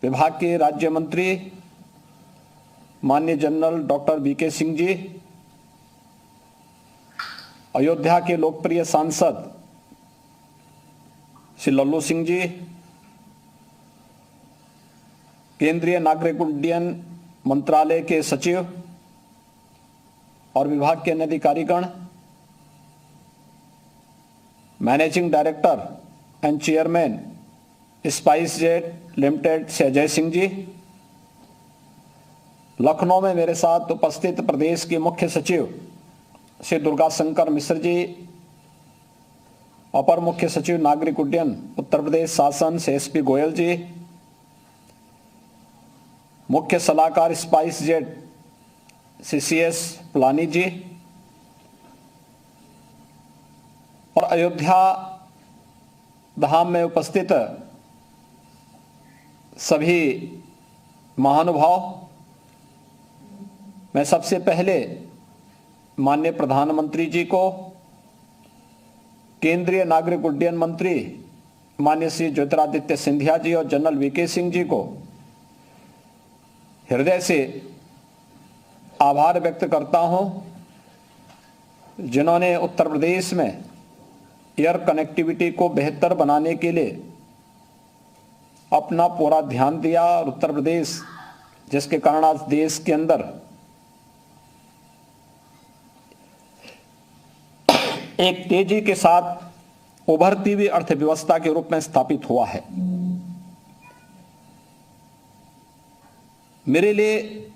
विभाग के राज्य मंत्री माननीय general doctor VK Singh ji, Ayodhya के लोकप्रिय सांसद श्री लल्लू सिंह जी, केंद्रीय नागरिक उड्डयन मंत्रालय के सचिव और विभाग के अन्य अधिकारीगण, managing director and chairman spice jet limited से अजय सिंह जी, लखनऊ में मेरे साथ उपस्थित प्रदेश के मुख्य सचिव श्री दुर्गा शंकर मिश्र जी, अपर मुख्य सचिव नागरिक उड्डयन उत्तर प्रदेश शासन से एसपी गोयल जी, मुख्य सलाहकार स्पाइस जेट सीसीएस प्लानी जी और अयोध्या धाम में उपस्थित सभी महानुभाव, मैं सबसे पहले माननीय प्रधानमंत्री जी को, केंद्रीय नागरिक उड्डयन मंत्री माननीय श्री ज्योतिरादित्य सिंधिया जी और जनरल वीके सिंह जी को हृदय से आभार व्यक्त करता हूं, जिन्होंने उत्तर प्रदेश में एयर कनेक्टिविटी को बेहतर बनाने के लिए अपना पूरा ध्यान दिया और उत्तर प्रदेश, जिसके कारण आज देश के अंदर एक तेजी के साथ उभरती हुई अर्थव्यवस्था के रूप में स्थापित हुआ है। मेरे लिए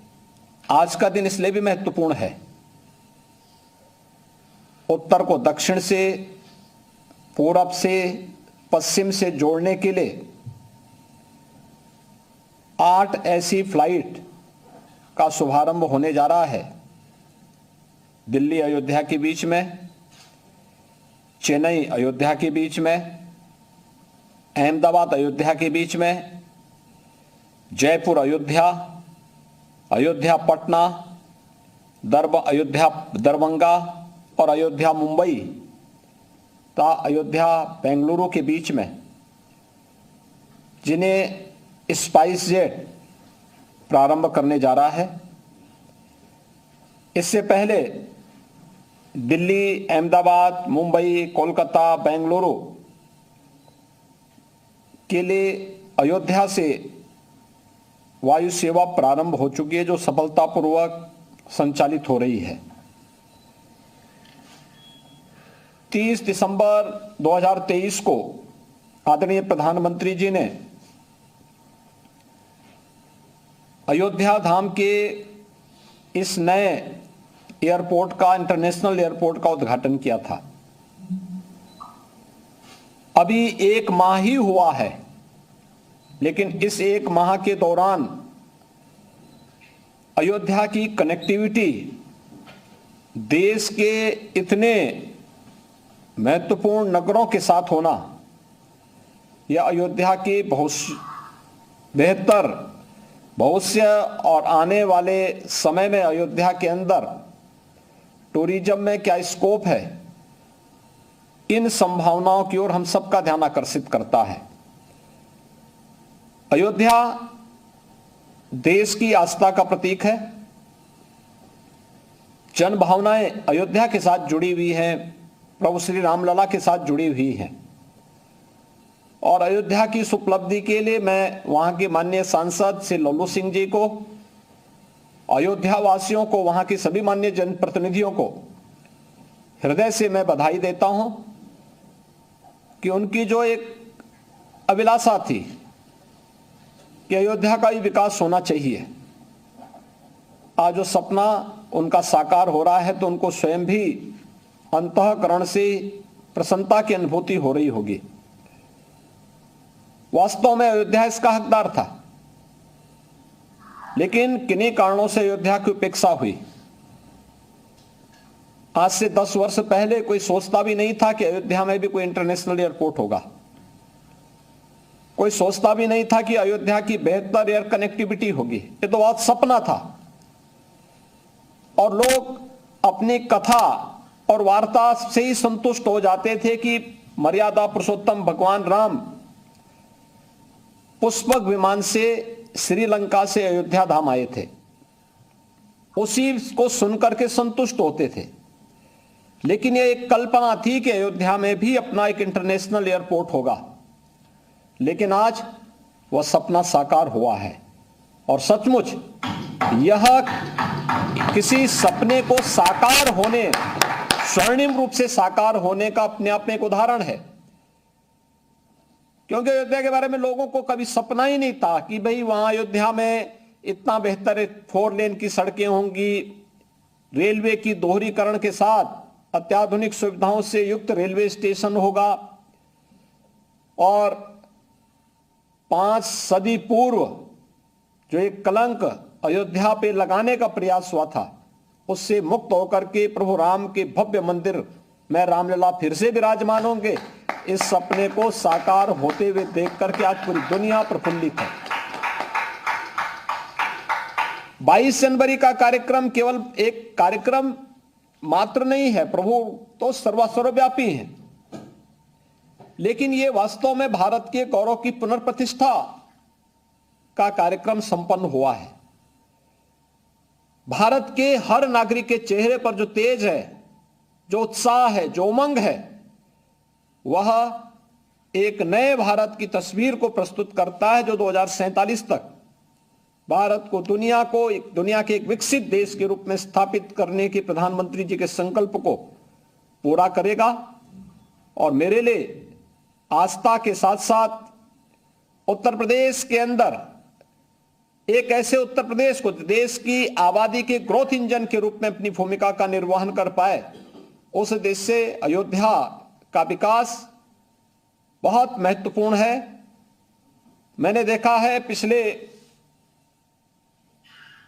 आज का दिन इसलिए भी महत्वपूर्ण है, उत्तर को दक्षिण से, पूरब से, पश्चिम से जोड़ने के लिए 8 ऐसी फ्लाइट का शुभारंभ होने जा रहा है। दिल्ली अयोध्या के बीच में, चेन्नई अयोध्या के बीच में, अहमदाबाद अयोध्या के बीच में, जयपुर अयोध्या, अयोध्या पटना, अयोध्या दरभंगा और अयोध्या मुंबई तथा अयोध्या बेंगलुरु के बीच में, जिन्हें स्पाइस जेट प्रारंभ करने जा रहा है। इससे पहले दिल्ली, अहमदाबाद, मुंबई, कोलकाता, बेंगलुरु के लिए अयोध्या से वायु सेवा प्रारंभ हो चुकी है, जो सफलतापूर्वक संचालित हो रही है। 30 दिसंबर 2023 को आदरणीय प्रधानमंत्री जी ने अयोध्या धाम के इस नए एयरपोर्ट का, इंटरनेशनल एयरपोर्ट का उद्घाटन किया था। अभी 1 माह ही हुआ है, लेकिन इस 1 माह के दौरान अयोध्या की कनेक्टिविटी देश के इतने महत्वपूर्ण नगरों के साथ होना, यह अयोध्या की बेहतर भविष्य और आने वाले समय में अयोध्या के अंदर टूरिज्म में क्या स्कोप है, इन संभावनाओं की ओर हम सबका ध्यान आकर्षित करता है। अयोध्या देश की आस्था का प्रतीक है। जन भावनाएं अयोध्या के साथ जुड़ी हुई हैं, प्रभु श्री रामलला के साथ जुड़ी हुई हैं। और अयोध्या की इस उपलब्धि के लिए मैं वहां के माननीय सांसद श्री लल्लू सिंह जी को, अयोध्या वासियों को, वहां के सभी माननीय जनप्रतिनिधियों को हृदय से मैं बधाई देता हूं कि उनकी जो एक अभिलाषा थी कि अयोध्या का भी विकास होना चाहिए, आज जो सपना उनका साकार हो रहा है, तो उनको स्वयं भी अंतःकरण से प्रसन्नता की अनुभूति हो रही होगी। वास्तव में अयोध्या इसका हकदार था, लेकिन किन्हीं कारणों से अयोध्या की उपेक्षा हुई। आज से 10 वर्ष पहले कोई सोचता भी नहीं था कि अयोध्या में भी कोई इंटरनेशनल एयरपोर्ट होगा। कोई सोचता भी नहीं था कि अयोध्या की बेहतर एयर कनेक्टिविटी होगी। ये तो बहुत सपना था और लोग अपनी कथा और वार्ता से ही संतुष्ट हो जाते थे कि मर्यादा पुरुषोत्तम भगवान राम पुष्पक विमान से श्रीलंका से अयोध्या धाम आए थे, उसी को सुनकर के संतुष्ट होते थे। लेकिन यह एक कल्पना थी कि अयोध्या में भी अपना एक इंटरनेशनल एयरपोर्ट होगा, लेकिन आज वह सपना साकार हुआ है। और सचमुच यह किसी सपने को साकार होने, स्वर्णिम रूप से साकार होने का अपने आप में एक उदाहरण है। क्योंकि अयोध्या के बारे में लोगों को कभी सपना ही नहीं था कि भाई वहां अयोध्या में इतना बेहतर 4 लेन की सड़कें होंगी, रेलवे की दोहरीकरण के साथ अत्याधुनिक सुविधाओं से युक्त रेलवे स्टेशन होगा, और 5 सदी पूर्व जो एक कलंक अयोध्या पे लगाने का प्रयास हुआ था, उससे मुक्त होकर के प्रभु राम के भव्य मंदिर में रामलला फिर से विराजमान होंगे। इस सपने को साकार होते हुए देख करके आज पूरी दुनिया प्रफुल्लित है। 22 जनवरी का कार्यक्रम केवल एक कार्यक्रम मात्र नहीं है, प्रभु तो सर्वव्यापी हैं, लेकिन यह वास्तव में भारत के गौरव की पुनर्प्रतिष्ठा का कार्यक्रम संपन्न हुआ है। भारत के हर नागरिक के चेहरे पर जो तेज है, जो उत्साह है, जो उमंग है, वह एक नए भारत की तस्वीर को प्रस्तुत करता है, जो 2047 तक भारत को दुनिया के एक विकसित देश के रूप में स्थापित करने के प्रधानमंत्री जी के संकल्प को पूरा करेगा। और मेरे लिए आस्था के साथ साथ उत्तर प्रदेश के अंदर एक ऐसे उत्तर प्रदेश को देश की आबादी के ग्रोथ इंजन के रूप में अपनी भूमिका का निर्वहन कर पाए, उस देश से अयोध्या का विकास बहुत महत्वपूर्ण है। मैंने देखा है पिछले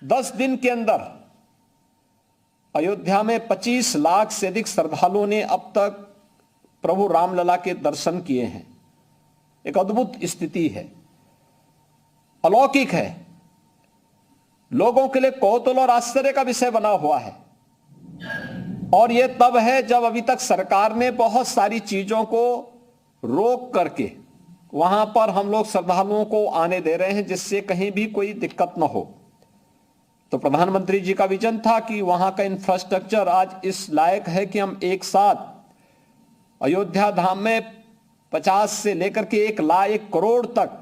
10 दिन के अंदर अयोध्या में 25 लाख से अधिक श्रद्धालुओं ने अब तक प्रभु रामलला के दर्शन किए हैं। एक अद्भुत स्थिति है, अलौकिक है, लोगों के लिए कौतूहल और आश्चर्य का विषय बना हुआ है। और यह तब है जब अभी तक सरकार ने बहुत सारी चीजों को रोक करके वहां पर हम लोग श्रद्धालुओं को आने दे रहे हैं, जिससे कहीं भी कोई दिक्कत न हो। तो प्रधानमंत्री जी का विजन था कि वहां का इंफ्रास्ट्रक्चर आज इस लायक है कि हम एक साथ अयोध्या धाम में 50 से लेकर के 1 करोड़ तक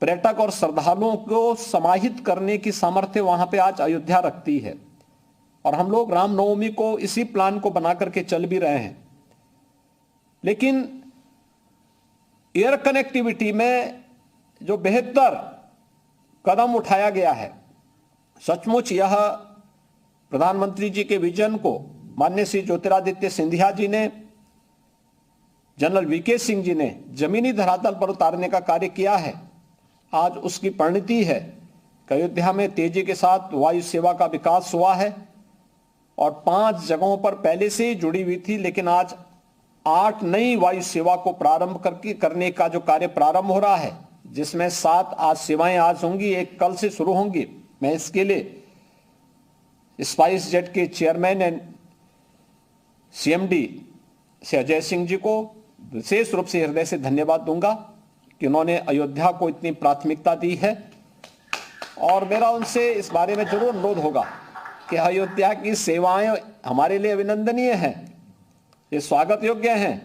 पर्यटक और श्रद्धालुओं को समाहित करने की सामर्थ्य वहां पे आज अयोध्या रखती है। और हम लोग रामनवमी को इसी प्लान को बना करके चल भी रहे हैं। लेकिन एयर कनेक्टिविटी में जो बेहतर कदम उठाया गया है, सचमुच यह प्रधानमंत्री जी के विजन को माननीय श्री ज्योतिरादित्य सिंधिया जी ने, जनरल वीके सिंह जी ने जमीनी धरातल पर उतारने का कार्य किया है। आज उसकी परिणति है कि अयोध्या में तेजी के साथ वायु सेवा का विकास हुआ है, और 5 जगहों पर पहले से ही जुड़ी हुई थी, लेकिन आज 8 नई वायु सेवा को प्रारंभ करने का जो कार्य प्रारंभ हो रहा है, जिसमें 7 आज सेवाएं आज होंगी, 1 कल से शुरू होंगी। मैं इसके लिए स्पाइस जेट के चेयरमैन एंड CMD से अजय सिंह जी को विशेष रूप से हृदय से धन्यवाद दूंगा कि उन्होंने अयोध्या को इतनी प्राथमिकता दी है। और मेरा उनसे इस बारे में जरूर अनुरोध होगा कि अयोध्या की सेवाएं हमारे लिए अभिनंदनीय हैं, ये स्वागत योग्य हैं,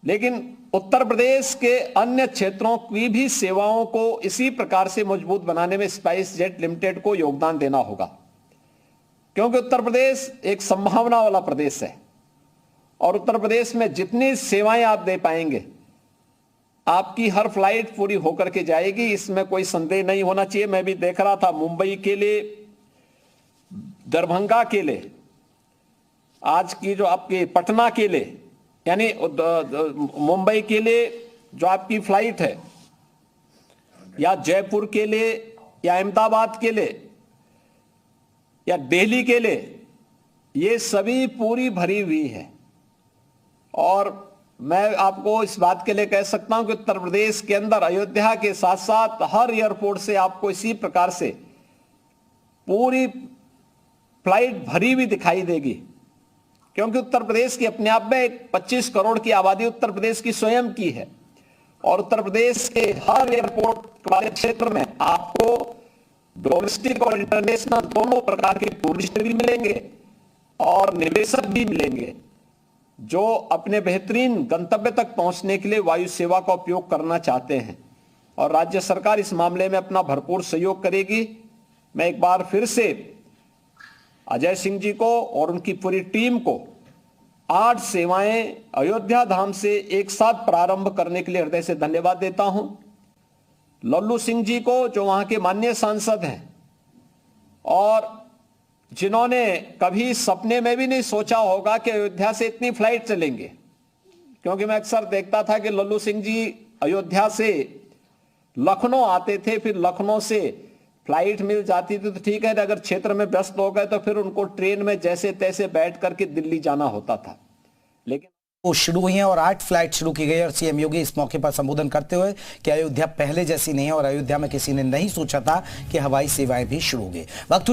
लेकिन उत्तर प्रदेश के अन्य क्षेत्रों की भी सेवाओं को इसी प्रकार से मजबूत बनाने में स्पाइस जेट लिमिटेड को योगदान देना होगा। क्योंकि उत्तर प्रदेश एक संभावना वाला प्रदेश है, और उत्तर प्रदेश में जितनी सेवाएं आप दे पाएंगे, आपकी हर फ्लाइट पूरी होकर के जाएगी, इसमें कोई संदेह नहीं होना चाहिए। मैं भी देख रहा था मुंबई के लिए, दरभंगा के लिए, आज की जो आपके पटना के लिए, यानी मुंबई के लिए जो आपकी फ्लाइट है, या जयपुर के लिए, या अहमदाबाद के लिए, या दिल्ली के लिए, ये सभी पूरी भरी हुई है। और मैं आपको इस बात के लिए कह सकता हूं कि उत्तर प्रदेश के अंदर अयोध्या के साथ साथ हर एयरपोर्ट से आपको इसी प्रकार से पूरी फ्लाइट भरी हुई दिखाई देगी। क्योंकि उत्तर प्रदेश की अपने आप में 25 करोड़ की आबादी उत्तर प्रदेश की स्वयं की है, और उत्तर प्रदेश के हर एयरपोर्ट वाले क्षेत्र में आपको डोमेस्टिक और इंटरनेशनल दोनों प्रकार के टूरिस्ट भी मिलेंगे और निवेशक भी मिलेंगे जो अपने बेहतरीन गंतव्य तक पहुंचने के लिए वायु सेवा का उपयोग करना चाहते हैं। और राज्य सरकार इस मामले में अपना भरपूर सहयोग करेगी। मैं एक बार फिर से अजय सिंह जी को और उनकी पूरी टीम को 8 सेवाएं अयोध्या धाम से एक साथ प्रारंभ करने के लिए हृदय से धन्यवाद देता हूं। लल्लू सिंह जी को जो वहां के माननीय सांसद हैं और जिन्होंने कभी सपने में भी नहीं सोचा होगा कि अयोध्या से इतनी फ्लाइट चलेंगे, क्योंकि मैं अक्सर देखता था कि लल्लू सिंह जी अयोध्या से लखनऊ आते थे, फिर लखनऊ से फ्लाइट मिल जाती थी तो ठीक है, अगर क्षेत्र में व्यस्त हो गए तो फिर उनको ट्रेन में जैसे तैसे बैठ करके दिल्ली जाना होता था। लेकिन वो शुरू हुई हैं और 8 फ्लाइट शुरू की गई और सीएम योगी इस मौके पर संबोधन करते हुए कि अयोध्या पहले जैसी नहीं है और अयोध्या में किसी ने नहीं सोचा था कि हवाई सेवाएं भी शुरू होंगी। वक्त